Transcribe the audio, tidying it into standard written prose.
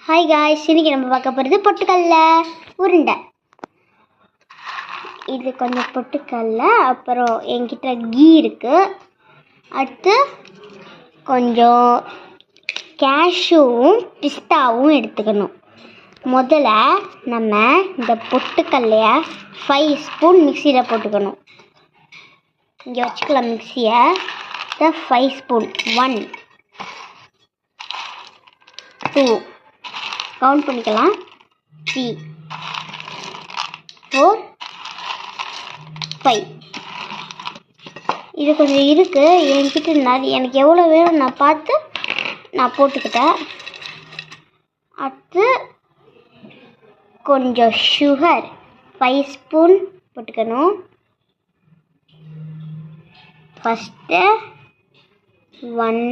Hi guys, இன்னைக்கு நம்ம பார்க்க போகிறது பொட்டுக்கடலை உருண்டை. இது கொஞ்சம் பொட்டுக்கடலை, அப்புறம் என்கிட்ட கீ இருக்குது. அடுத்து கொஞ்சம் கேஷ்யூவும் பிஸ்தாவும் எடுத்துக்கணும். முதல்ல நம்ம இந்த பொட்டுக்கடலையை 5 ஸ்பூன் மிக்சியில் போட்டுக்கணும். இங்கே வச்சுக்கலாம் மிக்சியை. 5 ஸ்பூன் 1 2 கவுண்ட் பண்ணிக்கலாம். 3 4 5. இது கொஞ்சம் இருக்குது என்கிட்ட. எனக்கு எவ்வளோ வேணும் நான் பார்த்து நான் போட்டுக்கிட்டேன். அடுத்து கொஞ்சம் சுகர் 5 ஸ்பூன் போட்டுக்கணும். ஃபஸ்ட்டு 1